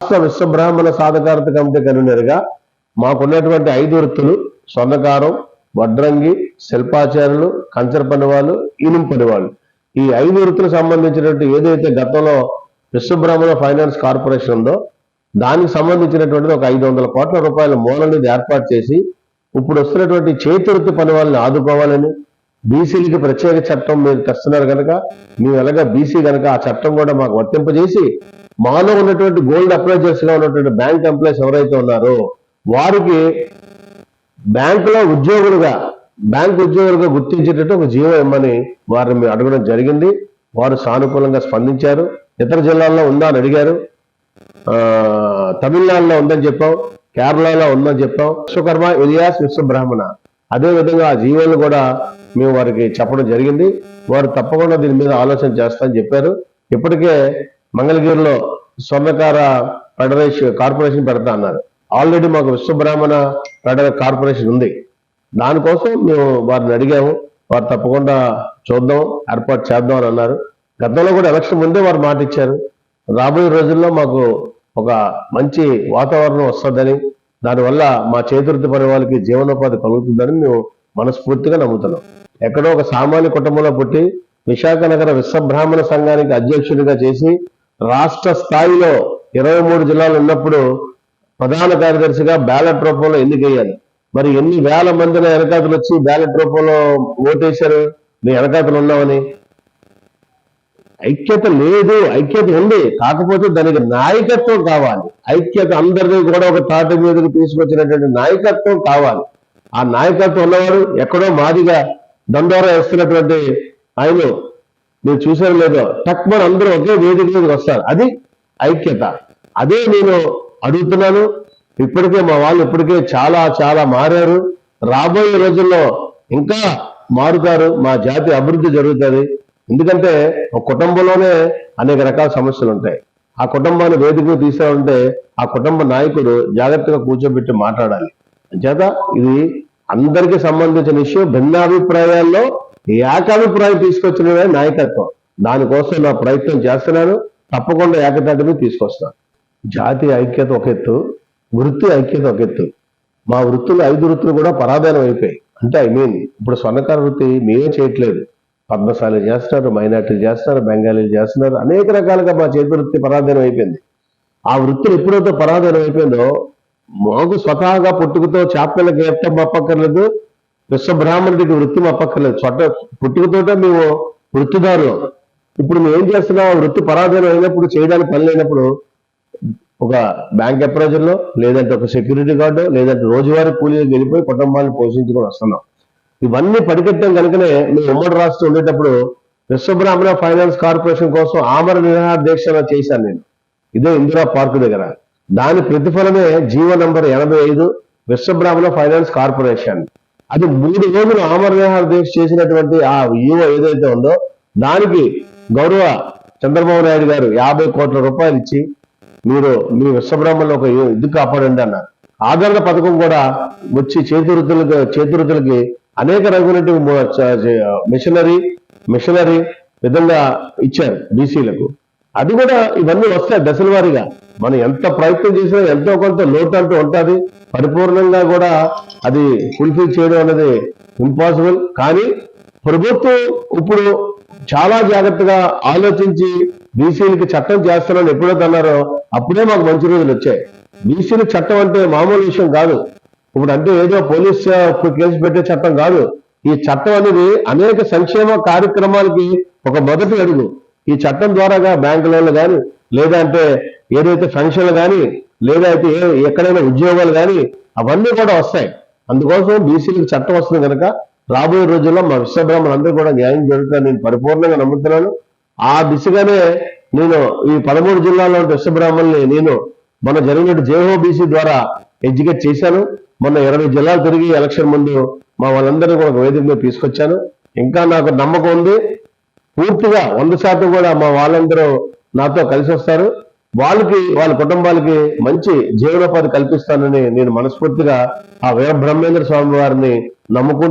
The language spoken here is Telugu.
రాష్ట్ర విశ్వబ్రాహ్మణ సాధకారత కమిటీ కన్వీనర్గా మాకున్నటువంటి 5 వృత్తులు స్వర్ణకారం, వడ్రంగి, శిల్పాచారులు, కంచర పనివాళ్ళు, ఇనుము పనివాళ్ళు, ఈ 5 వృత్తులకు సంబంధించినటువంటి ఏదైతే గతంలో విశ్వబ్రాహ్మణ ఫైనాన్స్ కార్పొరేషన్ ఉందో దానికి సంబంధించినటువంటిది ఒక 500 కోట్ల రూపాయల మూల నిధి ఏర్పాటు చేసి ఇప్పుడు వస్తున్నటువంటి చేతి వృత్తి పని వాళ్ళని ఆదుకోవాలని, బీసీలకి ప్రత్యేక చట్టం మీరు తెస్తున్నారు కనుక మేము ఎలాగా బీసీ కనుక ఆ చట్టం కూడా మాకు వర్తింపజేసి మాలో ఉన్నటువంటి గోల్డ్ అప్రైజర్స్ గా ఉన్నటువంటి బ్యాంక్ ఎంప్లాయీస్ ఎవరైతే ఉన్నారో వారికి బ్యాంక్ ఉద్యోగులుగా గుర్తించేటట్టు ఒక జీవో ఇమ్మని వారిని మేము అడగడం జరిగింది. వారు సానుకూలంగా స్పందించారు. ఇతర జిల్లాల్లో ఉందా అని అడిగారు. తమిళనాడులో ఉందని చెప్పాం, కేరళలో ఉందని చెప్పాం. విశ్వకర్మ ఇలియాస్ విశ్వబ్రాహ్మణ అదే విధంగా ఆ జీవోలు కూడా మేము వారికి చెప్పడం జరిగింది. వారు తప్పకుండా దీని మీద ఆలోచన చేస్తామని చెప్పారు. ఇప్పటికే మంగళగిరిలో స్వర్ణకార కార్పొరేషన్ పెడతా అన్నారు. ఆల్రెడీ మాకు విశ్వబ్రాహ్మణ కార్పొరేషన్ ఉంది. దానికోసం మేము వారిని అడిగాము. వారు తప్పకుండా చూద్దాం, ఏర్పాటు చేద్దాం అని అన్నారు. గతంలో కూడా ఎలక్షన్ ముందే వారు మాట ఇచ్చారు. రాబోయే రోజుల్లో మాకు ఒక మంచి వాతావరణం వస్తుందని, దానివల్ల మా చేతివృత్తి పని వాళ్ళకి జీవనోపాధి కలుగుతుందని మేము మనస్ఫూర్తిగా నమ్ముతున్నాం. ఎక్కడో ఒక సామాన్య కుటుంబంలో పుట్టి విశాఖ నగర విశ్వబ్రాహ్మణ సంఘానికి అధ్యక్షుడిగా చేసి రాష్ట్ర స్థాయిలో 23 జిల్లాలు ఉన్నప్పుడు ప్రధాన కార్యదర్శిగా బ్యాలెట్ రూపంలో ఎన్నికయ్యాను. మరి ఎన్ని వేల మందిన వెనకాతలు వచ్చి బ్యాలెట్ రూపంలో ఓటేశారు నీ వెనకాతలు ఉన్నామని. ఐక్యత లేదు, ఐక్యత ఉంది, కాకపోతే దానికి నాయకత్వం కావాలి. ఐక్యత అందరినీ కూడా ఒక తాటి మీదకి తీసుకొచ్చినటువంటి నాయకత్వం కావాలి. ఆ నాయకత్వం ఉన్నవాడు ఎక్కడో మాదిగా దండోరా వేస్తున్నటువంటి ఆయన మీరు చూసారు లేదో టక్మన్ అందరూ ఒకే వేదిక మీదకి వస్తారు. అది ఐక్యత. అదే నేను అడుగుతున్నాను. ఇప్పటికే మా వాళ్ళు ఇప్పటికే చాలా చాలా మారారు. రాబోయే రోజుల్లో ఇంకా మారుతారు. మా జాతి అభివృద్ధి జరుగుతుంది. ఎందుకంటే ఒక కుటుంబంలోనే అనేక రకాల సమస్యలు ఉంటాయి. ఆ కుటుంబాన్ని వేదికకు తీసామంటే ఆ కుటుంబ నాయకుడు జాగ్రత్తగా కూర్చోబెట్టి మాట్లాడాలి. చేత ఇది అందరికీ సంబంధించిన విషయం. భిన్నాభిప్రాయాల్లో ఏకాభిప్రాయం తీసుకొచ్చిన నాయకత్వం. దానికోసం నా ప్రయత్నం చేస్తున్నాను. తప్పకుండా ఏకతాటిని తీసుకొస్తాను. జాతీయ ఐక్యత ఒక ఎత్తు, వృత్తి ఐక్యత ఒక ఎత్తు. మా వృత్తులు 5 వృత్తులు కూడా పరాధీనం అయిపోయాయి. అంటే ఇప్పుడు స్వర్ణకార వృత్తి మేమే చేయట్లేదు. పద్మశాలి చేస్తున్నారు, మైనార్టీలు చేస్తున్నారు, బెంగాలీలు చేస్తున్నారు. అనేక రకాలుగా మా చేతి వృత్తి పరాధీనం అయిపోయింది. ఆ వృత్తులు ఎప్పుడైతే పరాధీనం అయిపోయిందో మాకు స్వతహాగా పుట్టుకతో చేపలకి ఎత్తం అప్పక్కర్లేదు, విశ్వబ్రాహ్మణుడికి వృత్తి అప్పక్కర్లేదు. పుట్టుకతోటే మేము వృత్తిదారులు. ఇప్పుడు మేము ఏం చేస్తున్నాం, వృత్తి పరాధీనం అయినప్పుడు చేయడానికి పని లేనప్పుడు ఒక బ్యాంక్ అప్రైజర్లో, లేదంటే ఒక సెక్యూరిటీ గార్డు, లేదంటే రోజువారీ కూలీకి వెళ్ళిపోయి కుటుంబాన్ని పోషించుకొని వస్తున్నాం. ఇవన్నీ పడికట్టాం కనుకనే మేము ఉమ్మడి రాష్ట్రం ఉండేటప్పుడు విశ్వబ్రాహ్మణ ఫైనాన్స్ కార్పొరేషన్ కోసం ఆమర నిరాహార దీక్ష చేశాను నేను. ఇదే ఇందిరా పార్క్ దగ్గర. దాని ప్రతిఫలమే GO number 85 Vishwabrahmana finance corporation. అది 3 రోజులు ఆమర నిరాహార దీక్ష చేసినటువంటి ఆ యువ ఏదైతే ఉందో దానికి గౌరవ చంద్రబాబు నాయుడు గారు 50 కోట్ల రూపాయలు ఇచ్చి మీరు మీ విశ్వబ్రాహ్మణులు ఒక ఇది కాపాడండి అన్నారు. ఆదరణ పథకం కూడా వచ్చి చేతివృత్తులకి అనేక రకమైనటువంటి మిషనరీ విధంగా ఇచ్చారు బీసీలకు. అది కూడా ఇవన్నీ వస్తాయి దశల వారీగా. మనం ఎంత ప్రయత్నం చేసినా ఎంతో కొంత లోటు అంటూ ఉంటుంది. పరిపూర్ణంగా కూడా అది ఫుల్ఫిల్ చేయడం అనేది ఇంపాసిబుల్. కానీ ప్రభుత్వం ఇప్పుడు చాలా జాగ్రత్తగా ఆలోచించి బీసీలకి చట్టం చేస్తానని ఎప్పుడైతే అన్నారో అప్పుడే మాకు మంచి రోజులు వచ్చాయి. బీసీల చట్టం అంటే మామూలు విషయం కాదు. ఇప్పుడు అంటే ఏదో పోలీస్ కేసు పెట్టే చట్టం కాదు. ఈ చట్టం అనేది అనేక సంక్షేమ కార్యక్రమాలకి ఒక మొదటి అడుగు. ఈ చట్టం ద్వారాగా బ్యాంకు లోన్లు కానీ, లేదంటే ఏదైతే ఫంక్షన్లు కానీ, లేదైతే ఎక్కడైనా ఉద్యోగాలు కానీ అవన్నీ కూడా వస్తాయి. అందుకోసం బీసీలకు చట్టం వస్తుంది కనుక రాబోయే రోజుల్లో మా విశ్వబ్రాహ్మణులందరూ కూడా న్యాయం జరుగుతుందని నేను పరిపూర్ణంగా నమ్ముతున్నాను. ఆ దిశగానే నేను ఈ 13 జిల్లాల్లో విశ్వబ్రాహ్మణుల్ని నేను మొన్న జరిగిన జేహో బీసీ ద్వారా ఎడ్యుకేట్ చేశాను. మొన్న 20 జిల్లాలు తిరిగి ఎలక్షన్ ముందు మా వాళ్ళందరినీ కూడా ఒక వేదిక మీద తీసుకొచ్చాను. ఇంకా నాకు నమ్మకం ఉంది, పూర్తిగా 100% కూడా మా వాళ్ళందరూ నాతో కలిసి వస్తారు. వాళ్ళ కుటుంబాలకి మంచి జీవనోపాధి కల్పిస్తానని నేను మనస్ఫూర్తిగా ఆ వీరబ్రహ్మేంద్ర స్వామి వారిని నమ్ముకుంటూ